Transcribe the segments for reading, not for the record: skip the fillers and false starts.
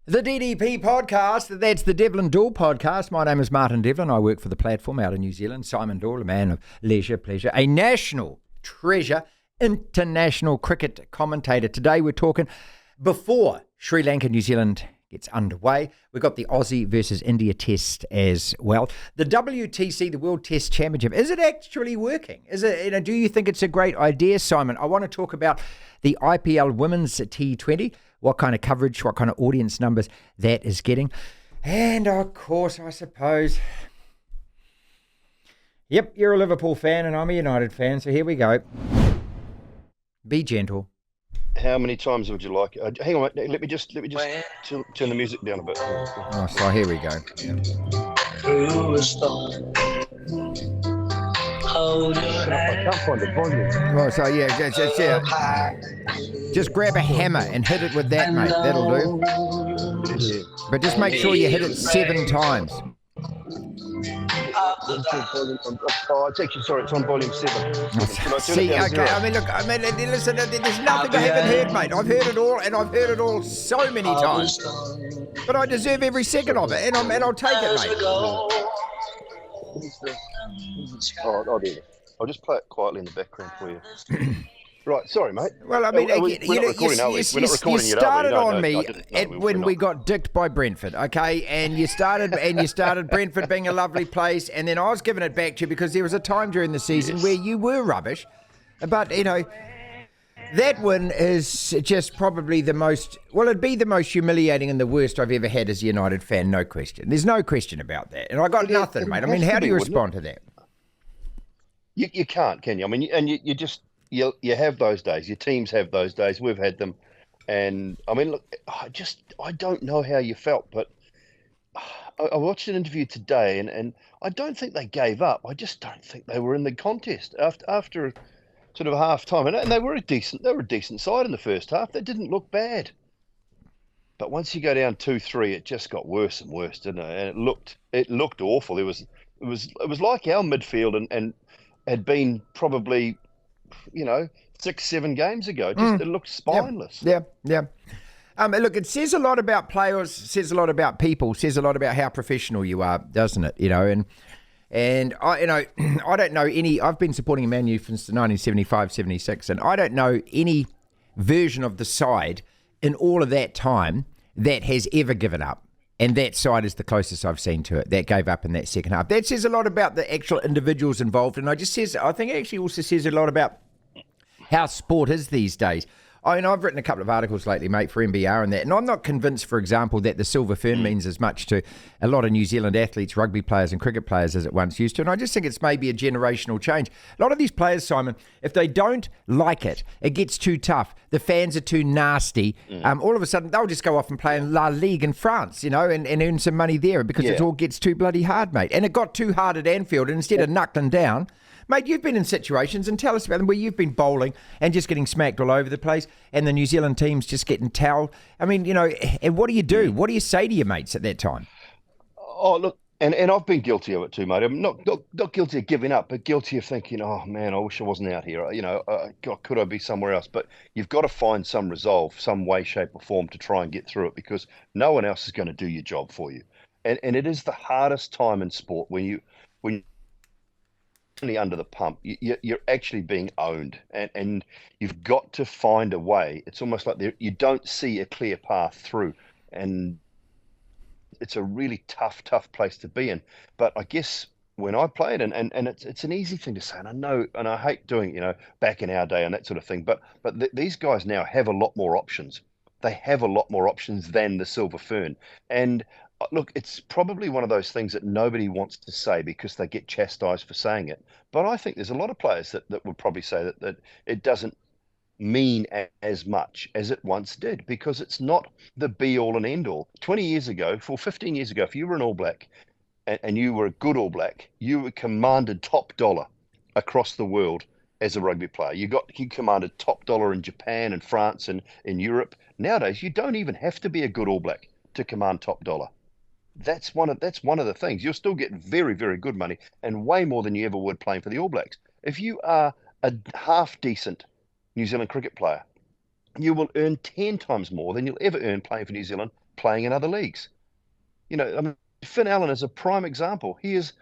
The DDP podcast, that's the Devlin Doull podcast. My name is Martin Devlin. I work for the platform out in New Zealand. Simon Doull, a man of leisure, pleasure, a national treasure, international cricket commentator. Today we're talking before Sri Lanka, New Zealand gets underway. We've got the Aussie versus India test as well. The WTC, the World Test Championship, is it actually working? Is it? Do you think it's a great idea, Simon? I want to talk about the IPL Women's T20, what kind of coverage, what kind of audience numbers that is getting. And of course, I suppose, yep, you're a Liverpool fan and I'm a United fan, so here we go. Be gentle. How many times would you like? Hang on, let me just turn the music down a bit. Oh, so here we go. Yeah. I can't find the volume. Oh, so yeah, just grab a hammer and hit it with that, mate. That'll do. Yeah. But just make sure you hit it 7 times. Oh, it's actually, sorry, it's on volume 7. See, okay, listen, there's nothing I haven't heard, mate. I've heard it all, and I've heard it all so many times. But I deserve every second of it, and I'll take it, mate. Oh, there. I'll just play it quietly in the background for you. Right, sorry, mate. Well, I mean, we're not recording, are we? We're not recording you yet, are we? started on me when we're we not. got dicked by Brentford, okay? And you started Brentford being a lovely place, and then I was giving it back to you because there was a time during the season where you were rubbish. But, that win is just probably it'd be the most humiliating and the worst I've ever had as a United fan, no question. There's no question about that. And I got nothing, mate. I mean, how do you respond to that? You can't, can you? I mean, and you just... You have those days. Your teams have those days. We've had them, and I mean, look, I don't know how you felt, but I watched an interview today, and I don't think they gave up. I just don't think they were in the contest after sort of half time, and they were a decent side in the first half. They didn't look bad, but once you go down 2-3, it just got worse and worse, didn't it? And it looked awful. It was like our midfield and had been probably, 6-7 games ago. It looked spineless. Yeah. Look, it says a lot about players, says a lot about people, says a lot about how professional you are, doesn't it? And I don't know any. I've been supporting Man U since 1975-76, and I don't know any version of the side in all of that time that has ever given up. And that side is the closest I've seen to it. That gave up in that second half. That says a lot about the actual individuals involved, and I think it actually also says a lot about how sport is these days. I mean, I've written a couple of articles lately, mate, for NBR and that, and I'm not convinced, for example, that the silver fern means as much to a lot of New Zealand athletes, rugby players and cricket players as it once used to, and I just think it's maybe a generational change. A lot of these players, Simon, if they don't like it, it gets too tough, the fans are too nasty, all of a sudden they'll just go off and play in La Ligue in France, and earn some money there because it all gets too bloody hard, mate. And it got too hard at Anfield, and instead of knuckling down, mate, you've been in situations, and tell us about them, where you've been bowling and just getting smacked all over the place, and the New Zealand team's just getting towelled. I mean, and what do you do? What do you say to your mates at that time? Oh, look, and I've been guilty of it too, mate. I'm not guilty of giving up, but guilty of thinking, oh, man, I wish I wasn't out here. God, could I be somewhere else? But you've got to find some resolve, some way, shape or form to try and get through it, because no one else is going to do your job for you. And it is the hardest time in sport when under the pump, you're actually being owned, and you've got to find a way. It's almost like you don't see a clear path through, and it's a really tough place to be in. But I guess when I played, and it's an easy thing to say, and I know, and I hate doing it, back in our day and that sort of thing, but these guys now have a lot more options. They have a lot more options than the silver fern. And look, it's probably one of those things that nobody wants to say because they get chastised for saying it. But I think there's a lot of players that would probably say that it doesn't mean as much as it once did, because it's not the be all and end all. 20 years ago, 15 years ago, if you were an All Black and you were a good All Black, you were commanded top dollar across the world as a rugby player. You commanded top dollar in Japan and France and in Europe. Nowadays, you don't even have to be a good All Black to command top dollar. That's one of the things. You'll still get very, very good money, and way more than you ever would playing for the All Blacks. If you are a half decent New Zealand cricket player, you will earn 10 times more than you'll ever earn playing for New Zealand playing in other leagues. I mean, Finn Allen is a prime example. He is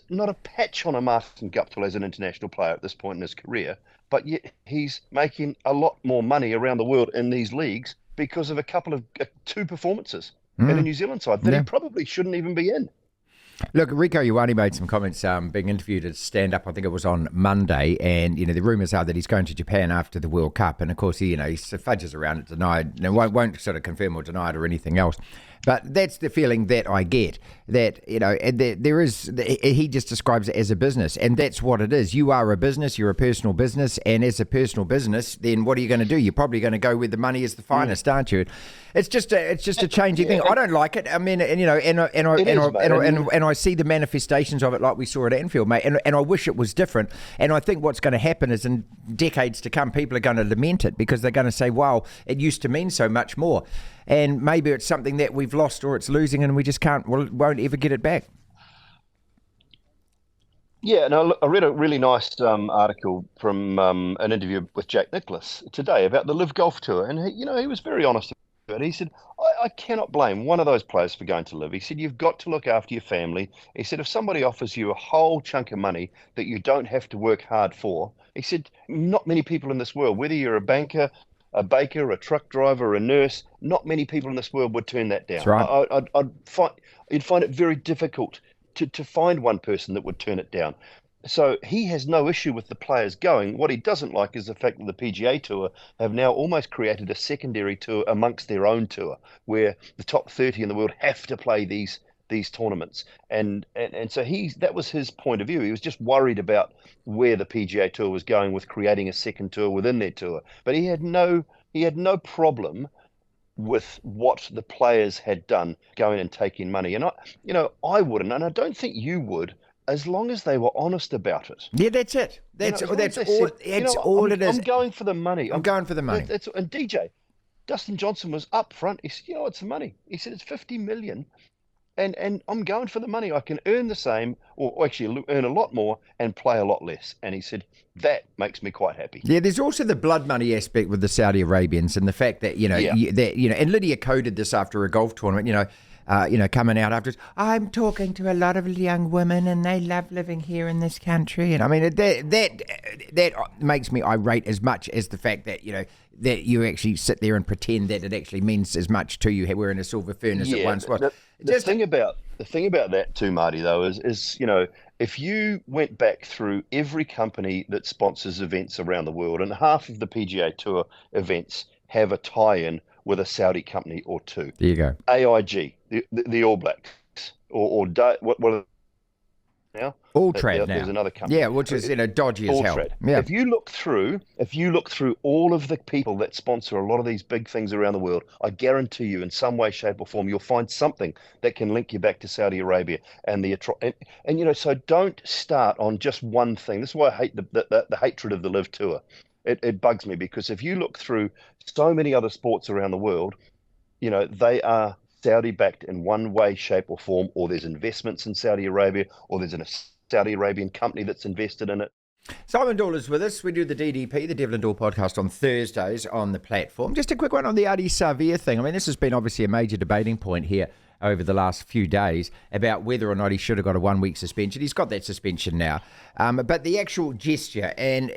not a patch on a Martin Guptill as an international player at this point in his career, but yet he's making a lot more money around the world in these leagues because of a couple of two performances in a New Zealand side that he probably shouldn't even be in. Look, Rico Ioane made some comments being interviewed at stand-up, I think it was on Monday, and, the rumours are that he's going to Japan after the World Cup, and of course he fudges around it, won't sort of confirm or deny it or anything else. But that's the feeling that I get, that, he just describes it as a business, and that's what it is. You are a business, you're a personal business, and as a personal business, then what are you going to do? You're probably going to go where the money is the finest, aren't you? It's just a changing thing. I don't like it. I mean, and I see the manifestations of it like we saw at Anfield, mate, and I wish it was different. And I think what's going to happen is in decades to come, people are going to lament it because they're going to say, wow, it used to mean so much more. And maybe it's something that we've lost or it's losing and we just won't ever get it back. Yeah, no, I read a really nice article from an interview with Jack Nicklaus today about the Live Golf Tour. And, he was very honest about it. He said, I cannot blame one of those players for going to Live. He said, you've got to look after your family. He said, if somebody offers you a whole chunk of money that you don't have to work hard for, he said, not many people in this world, whether you're a banker, a baker, a truck driver, a nurse, not many people in this world would turn that down. That's right. You'd find it very difficult to find one person that would turn it down. So he has no issue with the players going. What he doesn't like is the fact that the PGA Tour have now almost created a secondary tour amongst their own tour, where the top 30 in the world have to play these tournaments. And so that was his point of view. He was just worried about where the PGA Tour was going with creating a second tour within their tour. But he had no problem with what the players had done, going and taking money. And I wouldn't, and I don't think you would, as long as they were honest about it. Yeah, that's it. That's all it is. I'm going for the money. I'm going for the money. And DJ, Dustin Johnson was up front. He said, it's the money. He said, it's 50 million. And I'm going for the money. I can earn the same, or actually earn a lot more and play a lot less. And he said, that makes me quite happy. Yeah, there's also the blood money aspect with the Saudi Arabians and the fact that, and Lydia coded this after a golf tournament, coming out after, I'm talking to a lot of young women and they love living here in this country. And I mean, that makes me irate as much as the fact that, that you actually sit there and pretend that it actually means as much to you. We're in a silver furnace at once. The thing about that too, Marty, though, is if you went back through every company that sponsors events around the world, and half of the PGA Tour events have a tie-in with a Saudi company or two. There you go. AIG, the All Blacks, or what are they now? Alltrad now. There's another company. Yeah, which is dodgy as hell. Yeah. If you look through all of the people that sponsor a lot of these big things around the world, I guarantee you, in some way, shape, or form, you'll find something that can link you back to Saudi Arabia and so don't start on just one thing. This is why I hate the hatred of the Live Tour. It bugs me, because if you look through so many other sports around the world, they are Saudi backed in one way, shape, or form, or there's investments in Saudi Arabia, or there's a Saudi Arabian company that's invested in it. Simon Doull is with us. We do the DDP, the Devlin Doull podcast, on Thursdays on the platform. Just a quick one on the Adi Savia thing. I mean, this has been obviously a major debating point here over the last few days about whether or not he should have got a 1 week suspension. He's got that suspension now. But the actual gesture, and,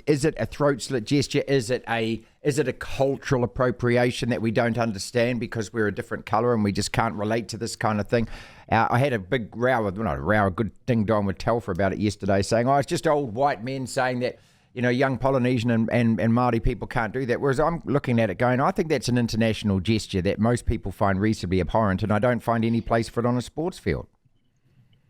is it a throat slit gesture? Is it a cultural appropriation that we don't understand because we're a different colour and we just can't relate to this kind of thing? I had a big row, a good ding-dong with Telfer about it yesterday, saying, it's just old white men saying that, young Polynesian and Marty people can't do that. Whereas I'm looking at it going, I think that's an international gesture that most people find reasonably abhorrent, and I don't find any place for it on a sports field.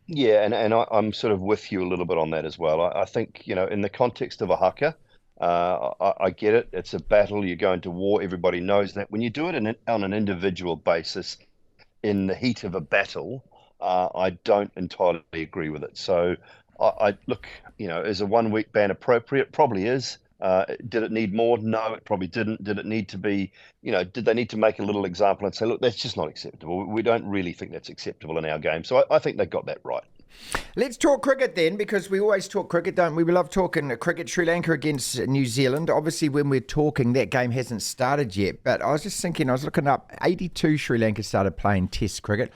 Yeah, and I'm sort of with you a little bit on that as well. I think, in the context of a haka, I get it. It's a battle. You're going to war. Everybody knows that. When you do it on an individual basis in the heat of a battle, I don't entirely agree with it. So I look, is a 1 week ban appropriate? Probably is. Did it need more? No, it probably didn't. Did it need to be, did they need to make a little example and say, look, that's just not acceptable. We don't really think that's acceptable in our game. So I think they got that right. Let's talk cricket then, because we always talk cricket, don't we? We love talking cricket. Sri Lanka against New Zealand. Obviously, when we're talking, that game hasn't started yet. But I was just thinking, I was looking up, 82 Sri Lanka started playing Test cricket.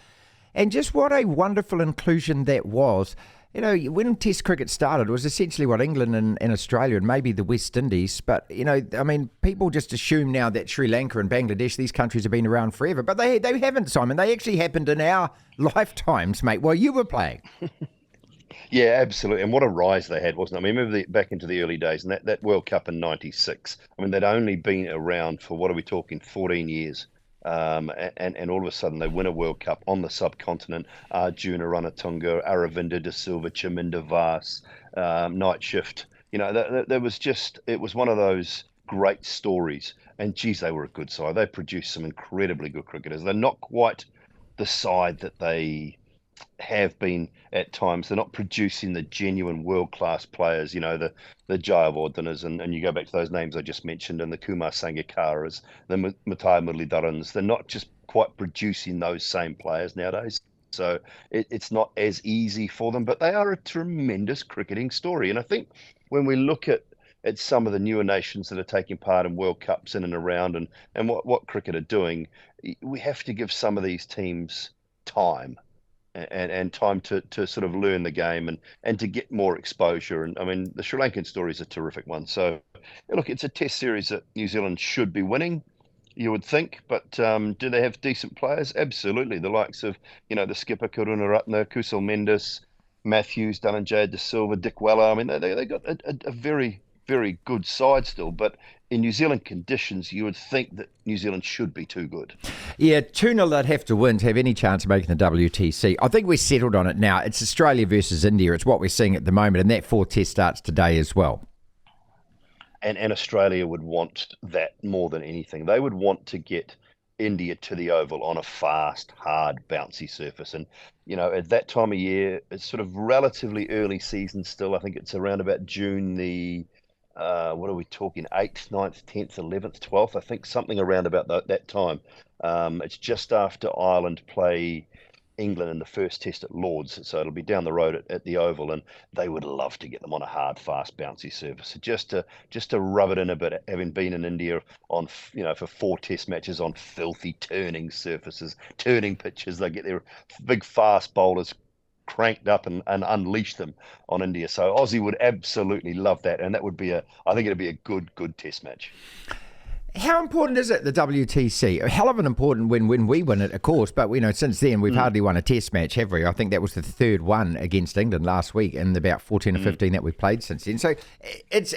And just what a wonderful inclusion that was. You know, when Test cricket started, it was essentially what England and Australia and maybe the West Indies. But, you know, I mean, people just assume now that Sri Lanka and Bangladesh, these countries have been around forever. But they haven't, Simon. They actually happened in our lifetimes, mate, while you were playing. Yeah, absolutely. And what a rise they had, wasn't it? I mean, remember back into the early days and that World Cup in '96. I mean, they'd only been around for, what are we talking, 14 years. And all of a sudden they win a World Cup on the subcontinent. Arjuna Ranatunga, Aravinda de Silva, Chaminda Vas, Night Shift. You know, there was just, it was one of those great stories. And geez, they were a good side. They produced some incredibly good cricketers. They're not quite the side that they have been at times. They're not producing the genuine world-class players, you know, the Jayawardenas, and you go back to those names I just mentioned, and the Kumar Sangakaras, the Matai Muralidharans. They're not just quite producing those same players nowadays. So it's not as easy for them, but they are a tremendous cricketing story. And I think when we look at some of the newer nations that are taking part in World Cups in and around, and what cricket are doing, we have to give some of these teams time and time to sort of learn the game and to get more exposure. And I mean, the Sri Lankan story is a terrific one. So, look, it's a test series that New Zealand should be winning, you would think. But do they have decent players? Absolutely. The likes of, you know, the skipper Karunaratne, Kusal Mendes, Matthews, Dhananjaya De Silva, Dick Weller. I mean, they got a very, very good side still. But in New Zealand conditions, you would think that New Zealand should be too good. Yeah, 2-0 they'd have to win to have any chance of making the WTC. I think we're settled on it now. It's Australia versus India. It's what we're seeing at the moment, and that fourth test starts today as well. And Australia would want that more than anything. They would want to get India to the Oval on a fast, hard, bouncy surface. And, you know, at that time of year, it's sort of relatively early season still. I think it's around about June what are we talking, 8th, 9th, 10th, 11th, 12th, I think, something around about that time. It's just after Ireland play England in the first test at Lord's, so it'll be down the road at the Oval, and they would love to get them on a hard, fast, bouncy surface. So just to rub it in a bit, having been in India on, you know, for 4 test matches on filthy turning surfaces, turning pitches, they get their big fast bowlers cranked up and unleash them on India. So Aussie would absolutely love that, and that would be I think it'd be a good test match. How important is it, the WTC? A hell of an important when we win it, of course, but we know since then we've hardly won a test match, have we? I think that was the third one against England last week, and about 14 or 15 that we've played since then. So it's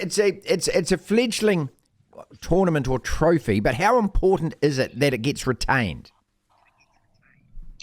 a fledgling tournament or trophy, but how important is it that it gets retained?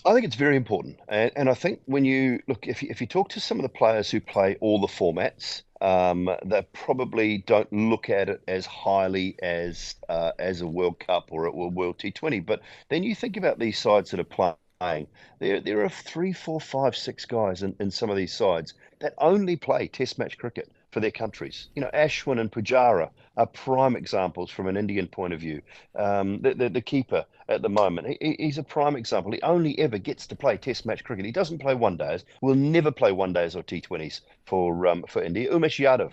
I think it's very important, and I think when you look, if you talk to some of the players who play all the formats, they probably don't look at it as highly as a World Cup or a World T20. But then you think about these sides that are playing. There are 3, 4, 5, 6 guys in some of these sides that only play Test match cricket for their countries. You know, Ashwin and Pujara are prime examples from an Indian point of view. The keeper at the moment, he's a prime example. He only ever gets to play Test match cricket. He doesn't play one days. Will never play one days or T20s for India. Umesh Yadav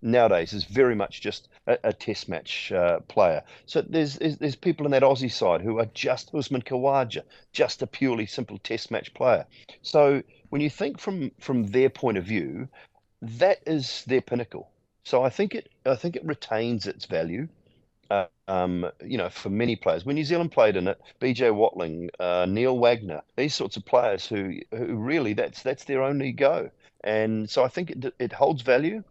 nowadays is very much just a Test match player. So there's people in that Aussie side who are just Usman Khawaja, just a purely simple Test match player. So when you think from their point of view, that is their pinnacle. So I think it retains its value. You know, for many players, when New Zealand played in it, BJ Watling, Neil Wagner, these sorts of players who really that's their only go. And so I think it holds value.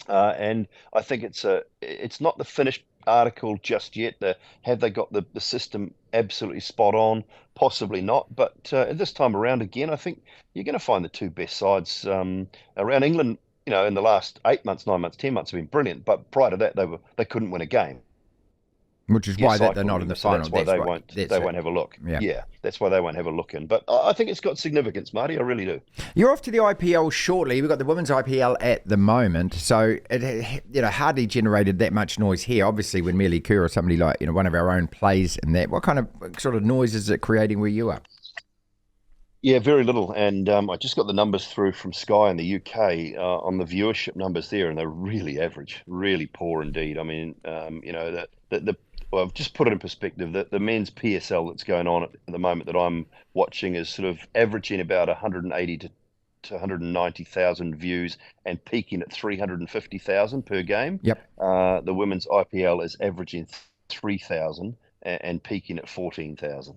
And I think it's not the finished article just yet. Have they got the system absolutely spot on? Possibly not. But this time around again, I think you're going to find the two best sides around. England, you know, in the last 8 months, 9 months, 10 months have been brilliant. But prior to that, they couldn't win a game. Which is why they're not in the final. That's why they won't have a look. Yeah, that's why they won't have a look in. But I think it's got significance, Marty. I really do. You're off to the IPL shortly. We've got the women's IPL at the moment, so it, you know, hardly generated that much noise here. Obviously, when Merely Kerr or somebody like, you know, one of our own plays in that, what kind of sort of noise is it creating where you are? Yeah, very little. And I just got the numbers through from Sky in the UK on the viewership numbers there, and they're really average, really poor indeed. I mean, well, I've just put it in perspective that the men's PSL that's going on at the moment that I'm watching is sort of averaging about 180 to 190,000 views and peaking at 350,000 per game. Yep. The women's IPL is averaging 3,000 and peaking at 14,000.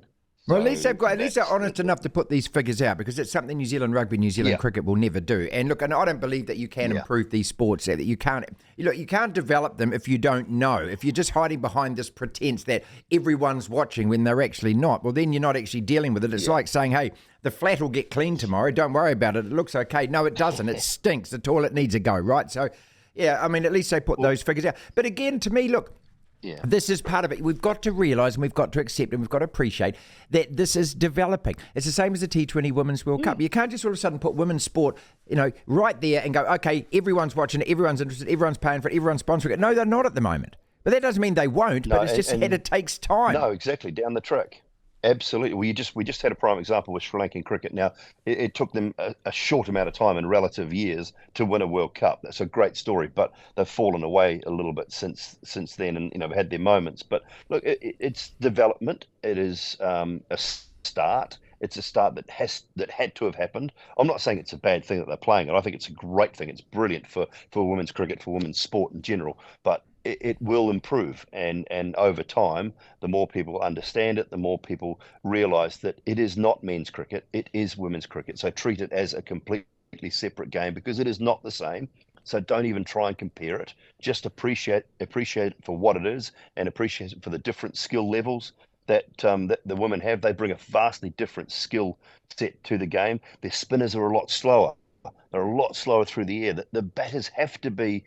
Well, at least So at least they're honest enough to put these figures out, because it's something New Zealand rugby, New Zealand yeah, cricket will never do. And look, and I don't believe that you can yeah. improve these sports. That you can't. Look, you can't develop them if you don't know. If you're just hiding behind this pretense that everyone's watching when they're actually not, well, then you're not actually dealing with it. It's like saying, "Hey, the flat will get clean tomorrow. Don't worry about it. It looks okay." No, it doesn't. It stinks. The toilet needs a go, right? So, yeah, I mean, at least they put those figures out. But again, to me, look. Yeah. This is part of it. We've got to realise and we've got to accept and we've got to appreciate that this is developing. It's the same as the T20 Women's World Cup. You can't just all of a sudden put women's sport, right there and go, okay, everyone's watching it, everyone's interested, everyone's paying for it, everyone's sponsoring it. No, they're not at the moment. But that doesn't mean they won't, but it's just that it takes time. No, exactly, down the track. Absolutely. We just had a prime example with Sri Lankan cricket. Now, it took them a short amount of time in relative years to win a World Cup. That's a great story, but they've fallen away a little bit since then, and had their moments. But look, it's development. It is a start. It's a start that had to have happened. I'm not saying it's a bad thing that they're playing it. I think it's a great thing. It's brilliant for women's cricket, for women's sport in general. But it will improve, and over time, the more people understand it, the more people realise that it is not men's cricket, it is women's cricket. So treat it as a completely separate game, because it is not the same. So don't even try and compare it. Just appreciate it for what it is, and appreciate it for the different skill levels that the women have. They bring a vastly different skill set to the game. Their spinners are a lot slower. They're a lot slower through the air. The batters have to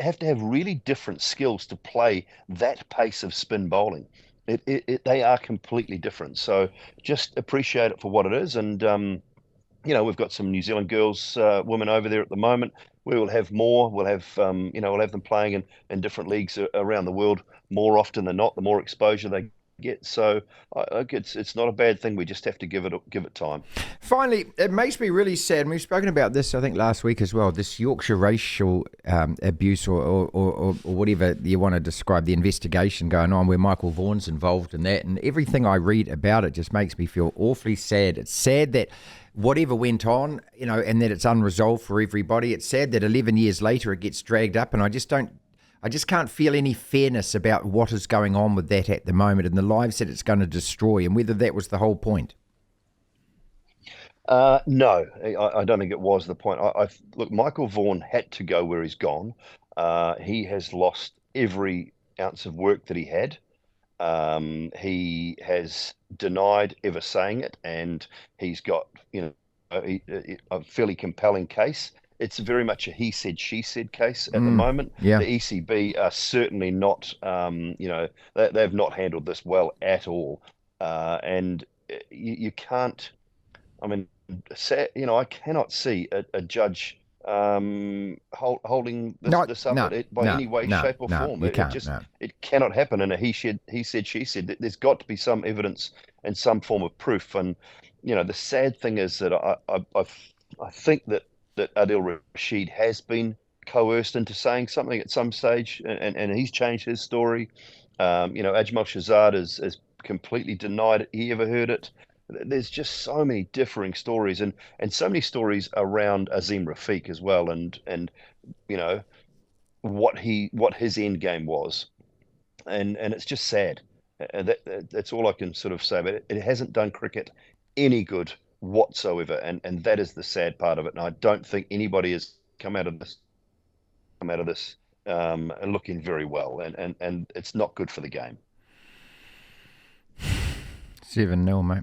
have really different skills to play that pace of spin bowling. They are completely different. So just appreciate it for what it is. And we've got some New Zealand girls, women over there at the moment. We will have more. We'll have we'll have them playing in different leagues around the world more often than not. The more exposure they get. So it's not a bad thing. We just have to give it time. Finally, it makes me really sad, and we've spoken about this, I think, last week as well, this Yorkshire racial abuse or whatever you want to describe, the investigation going on where Michael Vaughan's involved in that, and everything I read about it just makes me feel awfully sad. It's sad that whatever went on, and that it's unresolved for everybody. It's sad that 11 years later it gets dragged up, and I just can't feel any fairness about what is going on with that at the moment and the lives that it's going to destroy, and whether that was the whole point. No, I don't think it was the point. Look, Michael Vaughan had to go where he's gone. He has lost every ounce of work that he had. He has denied ever saying it, and he's got a fairly compelling case. It's very much a he said, she said case at the moment. Yeah. The ECB are certainly not, they've not handled this well at all. And you can't, I mean, I cannot see a judge holding this up by any way, shape, or form. It cannot happen in a he said, she said. There's got to be some evidence and some form of proof. And the sad thing is that I think that Adil Rashid has been coerced into saying something at some stage, and he's changed his story. Ajmal Shahzad has completely denied it he ever heard it. There's just so many differing stories, and so many stories around Azim Rafiq as well, and what his end game was, and it's just sad. That's all I can sort of say. But it hasn't done cricket any good whatsoever, and that is the sad part of it. And I don't think anybody has come out of this looking very well, and it's not good for the game. 7-0, mate.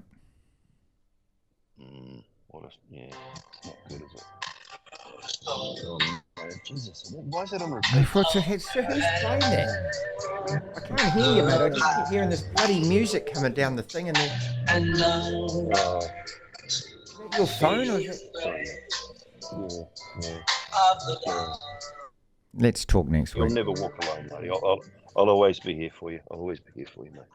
It's not good, is it? Jesus, why is that on repeat? Who's playing that? I can't hear you, mate. I just keep hearing this bloody music coming down the thing, and then. Is that your phone, or is it? Yeah. Let's talk next week. You'll never walk alone, mate. I'll always be here for you. I'll always be here for you, mate.